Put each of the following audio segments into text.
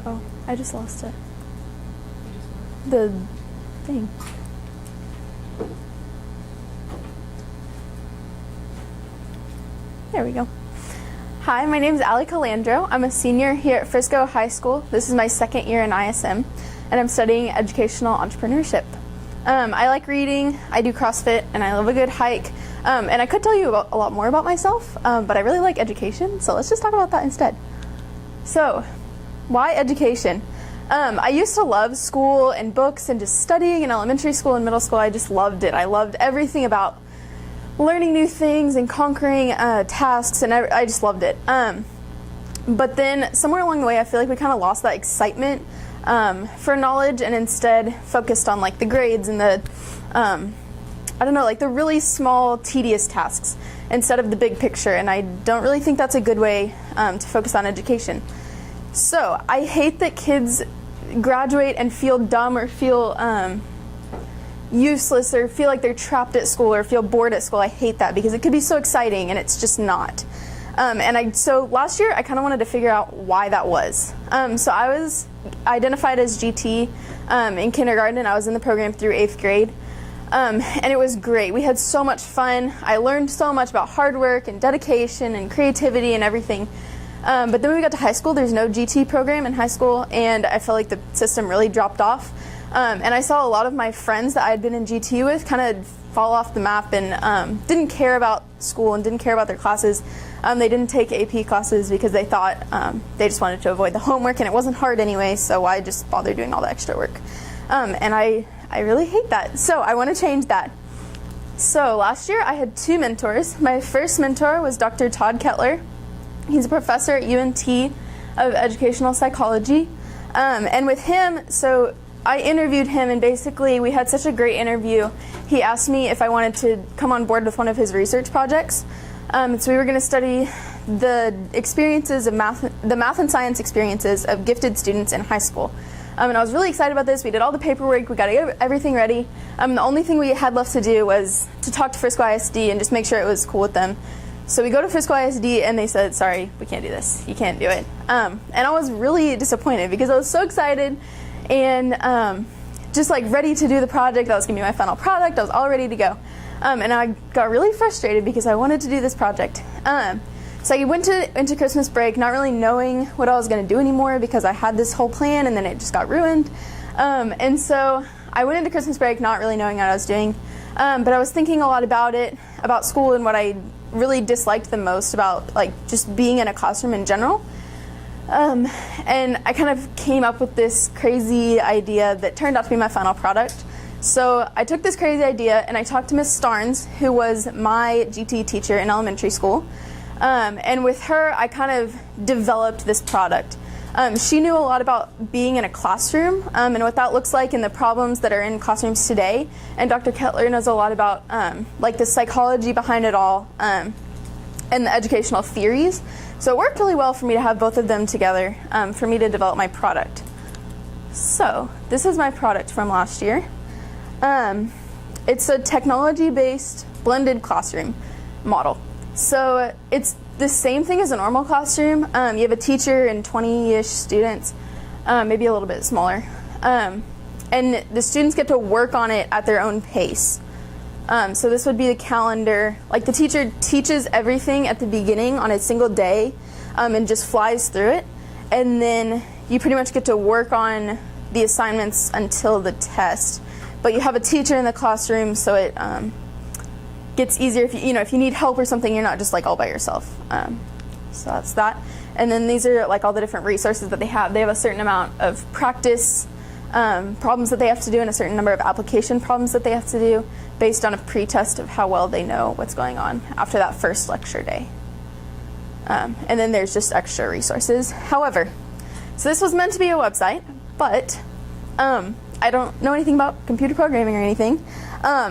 Uh-oh, I just lost it. The thing. There we go. Hi, my name is Allie Calandro. I'm a senior here at Frisco High School. This is my second year in ISM, and I'm studying educational entrepreneurship. I like reading, I do CrossFit, and I love a good hike. And I could tell you a lot more about myself, but I really like education, so let's just talk about that instead. So, why education? I used to love school and books and just studying in elementary school and middle school. I just loved it. I loved everything about learning new things and conquering tasks, and I just loved it. But then somewhere along the way, I feel like we kind of lost that excitement for knowledge and instead focused on like the grades and the, I don't know, like the really small, tedious tasks instead of the big picture. And I don't really think that's a good way to focus on education. So I hate that kids graduate and feel dumb or feel useless or feel like they're trapped at school or feel bored at school. I hate that because it could be so exciting and it's just not. So last year I kind of wanted to figure out why that was. So I was identified as GT in kindergarten, and I was in the program through 8th grade. And it was great. We had so much fun. I learned so much about hard work and dedication and creativity and everything. But then when we got to high school, there's no GT program in high school, and I felt like the system really dropped off. And I saw a lot of my friends that I had been in GT with kind of fall off the map and didn't care about school and didn't care about their classes. They didn't take AP classes because they thought they just wanted to avoid the homework, and it wasn't hard anyway, so why just bother doing all the extra work? And I really hate that, so I want to change that. So last year I had 2 mentors. My first mentor was Dr. Todd Kettler. He's a professor at UNT of educational psychology. And with him, so I interviewed him, and basically we had such a great interview. He asked me if I wanted to come on board with one of his research projects. So we were going to study the experiences of the math and science experiences of gifted students in high school. And I was really excited about this. We did all the paperwork. We got everything ready. The only thing we had left to do was to talk to Frisco ISD and just make sure it was cool with them. So we go to Frisco ISD, and they said, sorry, we can't do this. You can't do it. And I was really disappointed because I was so excited and just like ready to do the project. That was going to be my final product. I was all ready to go. And I got really frustrated because I wanted to do this project. So I went into Christmas break not really knowing what I was going to do anymore because I had this whole plan and then it just got ruined. And so I went into Christmas break not really knowing what I was doing. But I was thinking a lot about it, about school, and what I really disliked the most about like just being in a classroom in general. And I kind of came up with this crazy idea that turned out to be my final product. So I took this crazy idea and I talked to Miss Starnes, who was my GT teacher in elementary school. And with her, I kind of developed this product. She knew a lot about being in a classroom and what that looks like and the problems that are in classrooms today. And Dr. Kettler knows a lot about like the psychology behind it all and the educational theories. So it worked really well for me to have both of them together for me to develop my product. So this is my product from last year. It's a technology-based blended classroom model. So it's the same thing as a normal classroom. You have a teacher and 20-ish students, maybe a little bit smaller. And the students get to work on it at their own pace. So this would be the calendar. Like the teacher teaches everything at the beginning on a single day and just flies through it. And then you pretty much get to work on the assignments until the test. But you have a teacher in the classroom, so it gets easier if you need help or something. You're not just like all by yourself. So that's that. And then these are like all the different resources that they have. They have a certain amount of practice problems that they have to do and a certain number of application problems that they have to do based on a pre-test of how well they know what's going on after that first lecture day. And then there's just extra resources. However, so this was meant to be a website, but I don't know anything about computer programming or anything.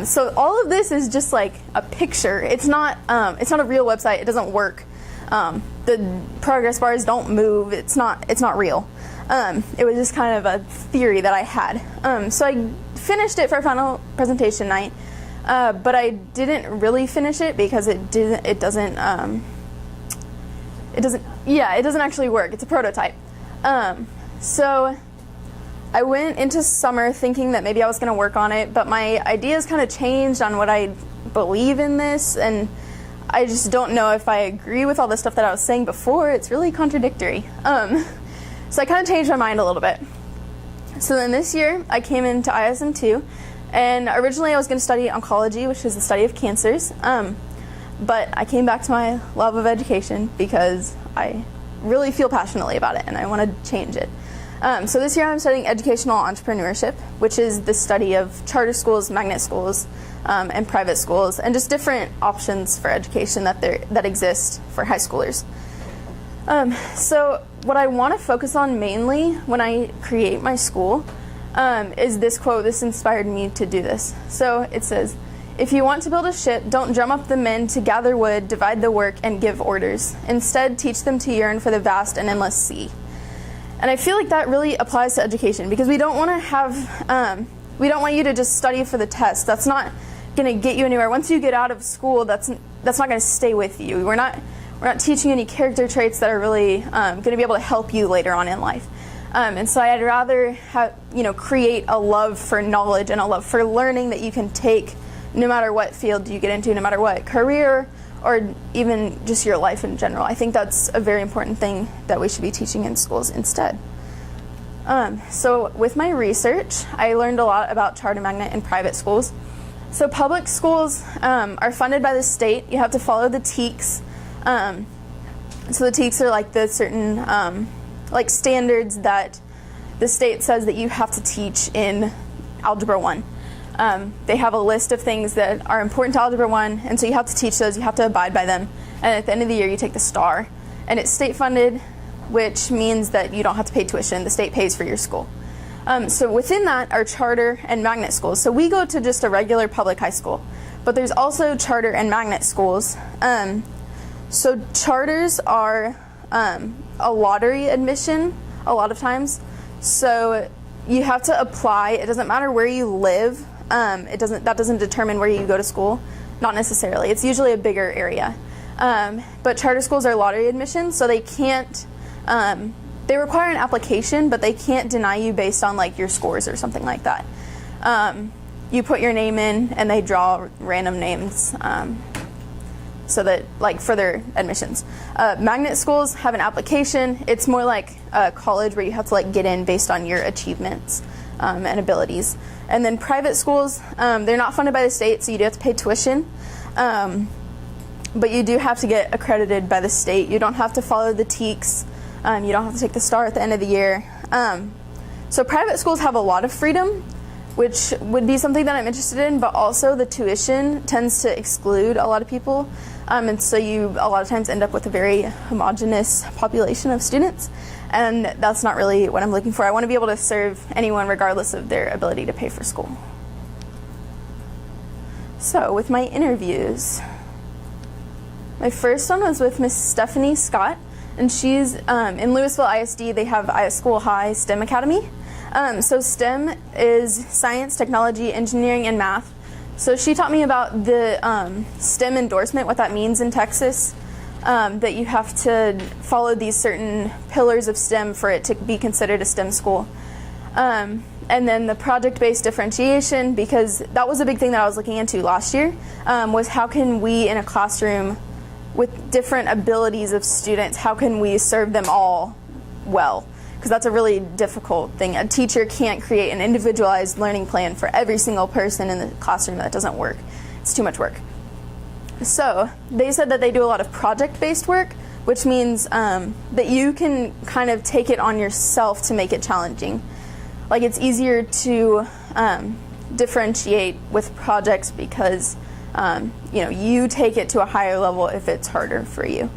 So all of this is just like a picture. It's not a real website. It doesn't work. The progress bars don't move. It's not real. It was just kind of a theory that I had. So I finished it for final presentation night, but I didn't really finish it because it doesn't actually work. It's a prototype. So I went into summer thinking that maybe I was going to work on it, but my ideas kind of changed on what I believe in this, and I just don't know if I agree with all the stuff that I was saying before. It's really contradictory. So I kind of changed my mind a little bit. So then this year I came into ISM 2, and originally I was going to study oncology, which is the study of cancers, but I came back to my love of education because I really feel passionately about it and I want to change it. So this year I'm studying educational entrepreneurship, which is the study of charter schools, magnet schools, and private schools, and just different options for education that exist for high schoolers. So what I want to focus on mainly when I create my school is this quote. This inspired me to do this. So it says, "If you want to build a ship, don't drum up the men to gather wood, divide the work, and give orders. Instead, teach them to yearn for the vast and endless sea." And I feel like that really applies to education, because we don't want to have, we don't want you to just study for the test. That's not going to get you anywhere. Once you get out of school, that's not going to stay with you. We're not teaching any character traits that are really going to be able to help you later on in life. And so I'd rather have, create a love for knowledge and a love for learning that you can take no matter what field you get into, no matter what career, or even just your life in general. I think that's a very important thing that we should be teaching in schools instead. So with my research, I learned a lot about charter, magnet, and private schools. So public schools are funded by the state. You have to follow the TEKS. So the TEKS are like the certain standards that the state says that you have to teach in Algebra 1. They have a list of things that are important to Algebra 1, and so you have to teach those, you have to abide by them, and at the end of the year you take the STAR. And it's state funded, which means that you don't have to pay tuition, the state pays for your school. So within that are charter and magnet schools. So we go to just a regular public high school, but there's also charter and magnet schools. So charters are a lottery admission a lot of times. So you have to apply. It doesn't matter where you live. That doesn't determine where you go to school. Not necessarily. It's usually a bigger area. But charter schools are lottery admissions, so they can't. They require an application, but they can't deny you based on like your scores or something like that. You put your name in, and they draw random names. So that, like, for their admissions. Magnet schools have an application. It's more like a college where you have to like get in based on your achievements and abilities. And then private schools, they're not funded by the state, so you do have to pay tuition. But you do have to get accredited by the state. You don't have to follow the TEKS. You don't have to take the STAR at the end of the year. So private schools have a lot of freedom, which would be something that I'm interested in, but also the tuition tends to exclude a lot of people. And so you a lot of times end up with a very homogeneous population of students, and that's not really what I'm looking for. I want to be able to serve anyone regardless of their ability to pay for school. So with my interviews, my first one was with Miss Stephanie Scott, and she's in Louisville ISD. They have School High STEM Academy. So STEM is science, technology, engineering, and math. So she taught me about the STEM endorsement, what that means in Texas, that you have to follow these certain pillars of STEM for it to be considered a STEM school. And then the project-based differentiation, because that was a big thing that I was looking into last year, was how can we in a classroom with different abilities of students, how can we serve them all well? Because that's a really difficult thing. A teacher can't create an individualized learning plan for every single person in the classroom. That doesn't work. It's too much work. So they said that they do a lot of project-based work, which means that you can kind of take it on yourself to make it challenging. Like, it's easier to differentiate with projects because you take it to a higher level if it's harder for you.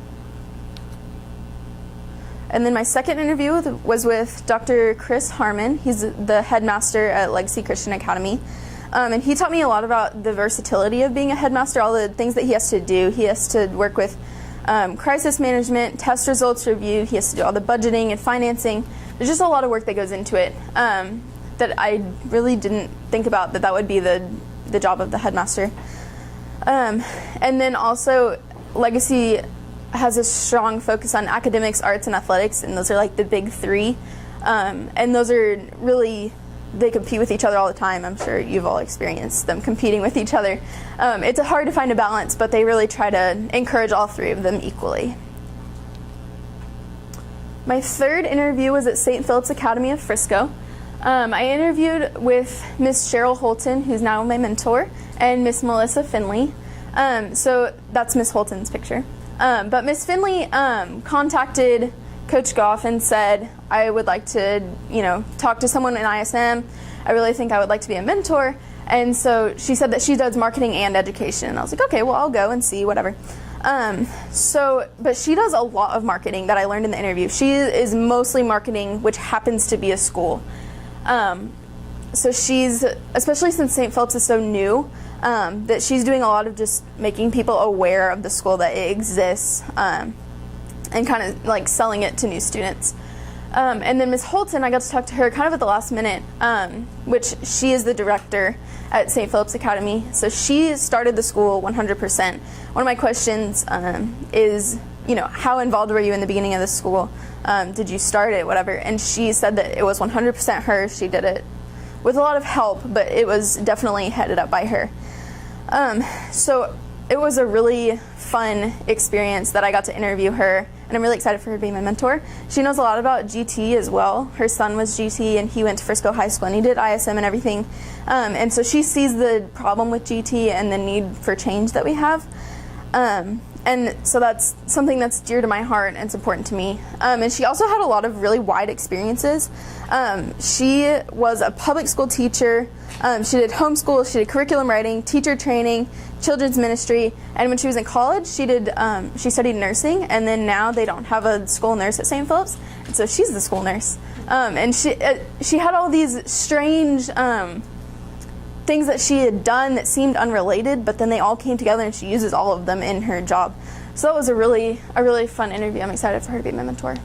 And then my second interview was with Dr. Chris Harmon. He's the headmaster at Legacy Christian Academy. And he taught me a lot about the versatility of being a headmaster, all the things that he has to do. He has to work with crisis management, test results review. He has to do all the budgeting and financing. There's just a lot of work that goes into it that I really didn't think about that would be the job of the headmaster. And then also Legacy has a strong focus on academics, arts, and athletics, and those are like the big three. And those are really, they compete with each other all the time. I'm sure you've all experienced them competing with each other. It's hard to find a balance, but they really try to encourage all three of them equally. My third interview was at St. Philip's Academy of Frisco. I interviewed with Miss Cheryl Holton, who's now my mentor, and Miss Melissa Finley. So that's Miss Holton's picture. But Miss Finley contacted Coach Goff and said, I would like to, talk to someone in ISM. I really think I would like to be a mentor. And so she said that she does marketing and education. And I was like, okay, well, I'll go and see, whatever. But she does a lot of marketing that I learned in the interview. She is mostly marketing, which happens to be a school. So she's, especially since St. Philip's is so new, that she's doing a lot of just making people aware of the school, that it exists, and kind of like selling it to new students. And then Ms. Holton, I got to talk to her kind of at the last minute, which she is the director at St. Philip's Academy. So she started the school 100%. One of my questions is, how involved were you in the beginning of the school? Did you start it, whatever? And she said that it was 100% her. She did it with a lot of help, but it was definitely headed up by her. So it was a really fun experience that I got to interview her, and I'm really excited for her to be my mentor. She knows a lot about GT as well. Her son was GT, and he went to Frisco High School, and he did ISM and everything. And so she sees the problem with GT and the need for change that we have. And so that's something that's dear to my heart and it's important to me. And she also had a lot of really wide experiences. She was a public school teacher. She did homeschool, she did curriculum writing, teacher training, children's ministry, and when she was in college, she studied nursing, and then now they don't have a school nurse at St. Philip's, and so she's the school nurse. And she had all these strange things that she had done that seemed unrelated, but then they all came together, and she uses all of them in her job. So that was a really fun interview. I'm excited for her to be my mentor.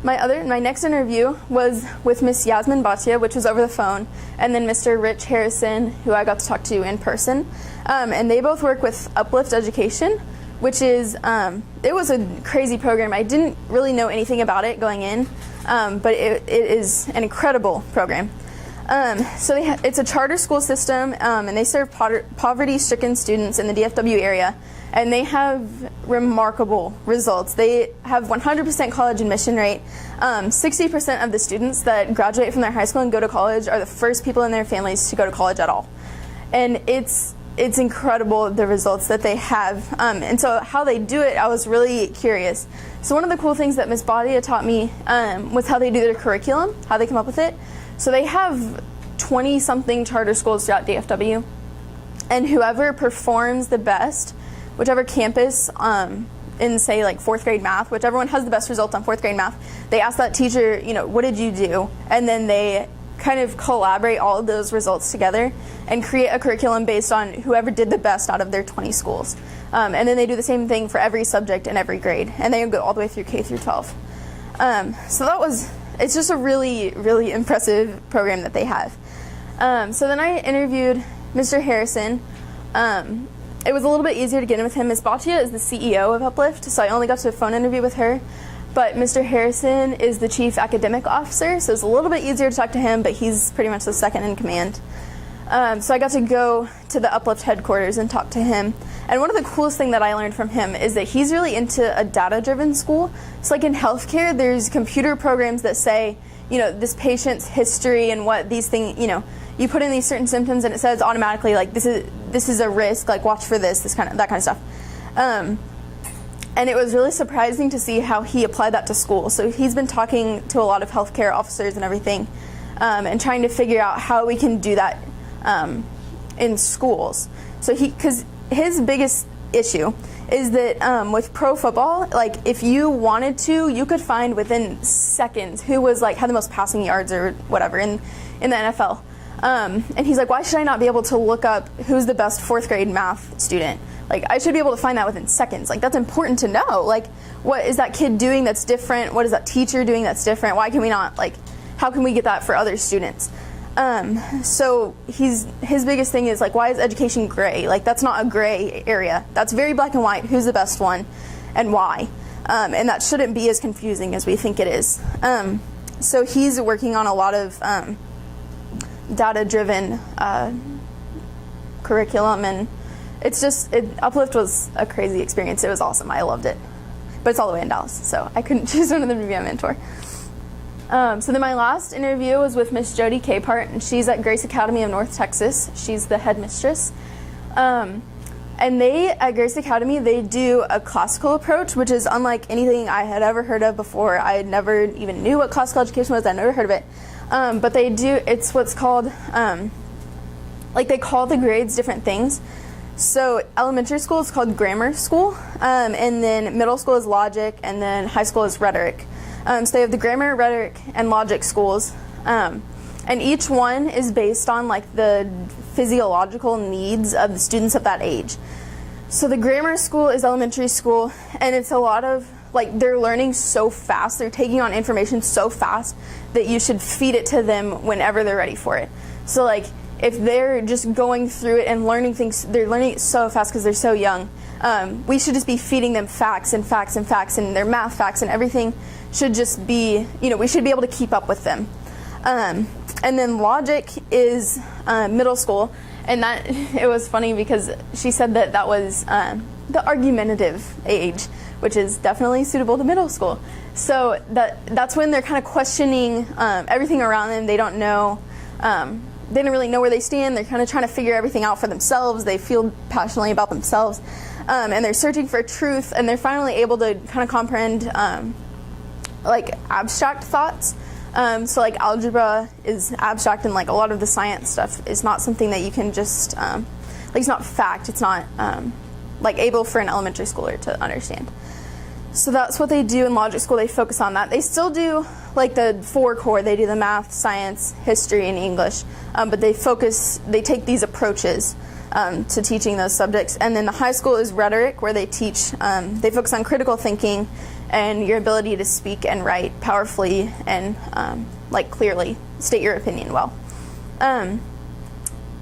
My next interview was with Miss Yasmin Bhatia, which was over the phone, and then Mr. Rich Harrison, who I got to talk to in person. And they both work with Uplift Education, which is, it was a crazy program. I didn't really know anything about it going in, but it is an incredible program. So it's a charter school system, and they serve poverty-stricken students in the DFW area, and they have remarkable results. They have 100% college admission rate. 60% of the students that graduate from their high school and go to college are the first people in their families to go to college at all. And it's incredible, the results that they have. And so how they do it, I was really curious. So one of the cool things that Ms. Bhatia taught me was how they do their curriculum, how they come up with it. So they have 20-something charter schools throughout DFW, and whoever performs the best, whichever campus in, say, like 4th grade math, whichever one has the best results on 4th grade math, they ask that teacher, what did you do? And then they kind of collaborate all of those results together and create a curriculum based on whoever did the best out of their 20 schools. And then they do the same thing for every subject in every grade, and they go all the way through K through 12. So it's just a really, really impressive program that they have. So then I interviewed Mr. Harrison. It was a little bit easier to get in with him. Ms. Bhatia is the CEO of Uplift, so I only got to a phone interview with her. But Mr. Harrison is the chief academic officer, so it's a little bit easier to talk to him, but he's pretty much the second in command. So I got to go to the Uplift headquarters and talk to him. And one of the coolest things that I learned from him is that he's really into a data-driven school. So like in healthcare, there's computer programs that say, this patient's history and what these things, you put in these certain symptoms and it says automatically, like, this is a risk, like, watch for that kind of stuff. And it was really surprising to see how he applied that to school. So he's been talking to a lot of healthcare officers and everything, and trying to figure out how we can do that in schools. So because his biggest issue is that with pro football, like, if you wanted to, you could find within seconds who was had the most passing yards or whatever in the NFL. And he's like, why should I not be able to look up who's the best 4th grade math student? Like, I should be able to find that within seconds. Like, that's important to know. Like, what is that kid doing that's different? What is that teacher doing that's different? Why can we not, how can we get that for other students? So his biggest thing is, why is education gray? That's not a gray area. That's very black and white. Who's the best one and why? and that shouldn't be as confusing as we think it is. So he's working on a lot of data-driven curriculum, and Uplift was a crazy experience. It was awesome. I loved it. But it's all the way in Dallas, so I couldn't choose one of them to be a mentor. So then my last interview was with Miss Jody Capehart, and she's at Grace Academy of North Texas. She's the headmistress. And at Grace Academy, they do a classical approach, which is unlike anything I had ever heard of before. I had never even knew what classical education was. I'd never heard of it. But it's what's called, they call the grades different things. So elementary school is called grammar school, and then middle school is logic, and then high school is rhetoric. So they have the grammar, rhetoric, and logic schools, and each one is based on the physiological needs of the students of that age. So the grammar school is elementary school, and it's a lot of they're learning so fast, they're taking on information so fast that you should feed it to them whenever they're ready for it. So if they're just going through it and learning things, they're learning it so fast because they're so young. We should just be feeding them facts and facts and facts, and their math facts, and everything should just be, we should be able to keep up with them. And then logic is middle school, and it was funny because she said that was the argumentative age, which is definitely suitable to middle school. So that's when they're kind of questioning everything around them. They don't know. They don't really know where they stand. They're kind of trying to figure everything out for themselves. They feel passionately about themselves, and they're searching for truth. And they're finally able to kind of comprehend abstract thoughts. So algebra is abstract, and a lot of the science stuff is not something that you can just it's not fact. It's not able for an elementary schooler to understand. So that's what they do in logic school. They focus on that. They still do the 4 core. They do the math, science, history, and English, but they take these approaches to teaching those subjects. And then the high school is rhetoric, where they focus on critical thinking and your ability to speak and write powerfully and clearly state your opinion well.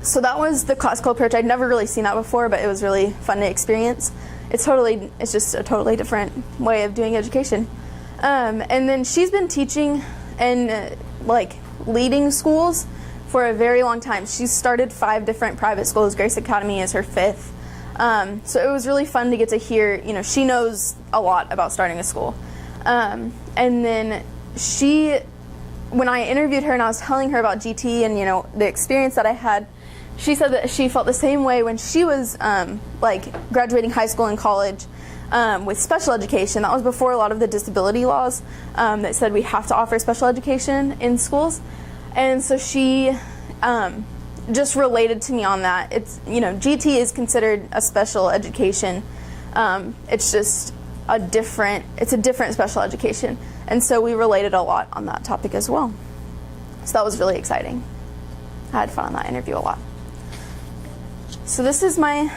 So that was the classical approach. I'd never really seen that before, but it was really fun to experience. It's just a totally different way of doing education. And then she's been teaching and leading schools for a very long time. She's started 5 different private schools. Grace Academy is her 5th. So it was really fun to get to hear, she knows a lot about starting a school. And then when I interviewed her and I was telling her about GT and, the experience that I had, she said that she felt the same way when she was graduating high school and college with special education. That was before a lot of the disability laws that said we have to offer special education in schools. And so she just related to me on that. It's GT is considered a special education. It's just a different special education, and so we related a lot on that topic as well. So that was really exciting. I had fun on that interview a lot. So this is my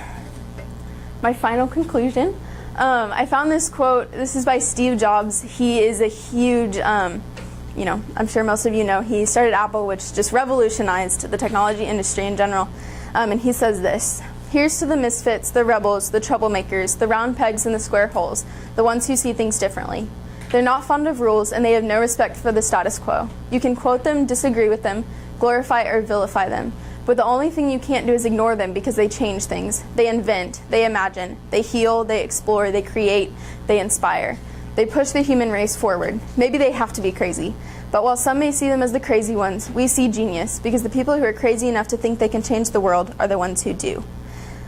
final conclusion. I found this quote. This is by Steve Jobs. He is a huge I'm sure most of you know, he started Apple, which just revolutionized the technology industry in general. And he says this: "Here's to the misfits, the rebels, the troublemakers, the round pegs in the square holes, the ones who see things differently. They're not fond of rules, and they have no respect for the status quo. You can quote them, disagree with them, glorify or vilify them, but the only thing you can't do is ignore them because they change things. They invent, they imagine, they heal, they explore, they create, they inspire. They push the human race forward. Maybe they have to be crazy. But while some may see them as the crazy ones, we see genius, because the people who are crazy enough to think they can change the world are the ones who do.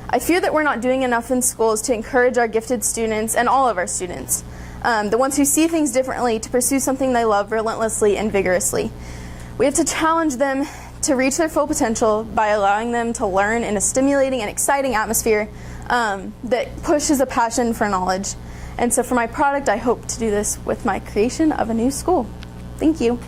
I fear that we're not doing enough in schools to encourage our gifted students and all of our students, the ones who see things differently, to pursue something they love relentlessly and vigorously. We have to challenge them to reach their full potential by allowing them to learn in a stimulating and exciting atmosphere that pushes a passion for knowledge. And so for my product, I hope to do this with my creation of a new school. Thank you.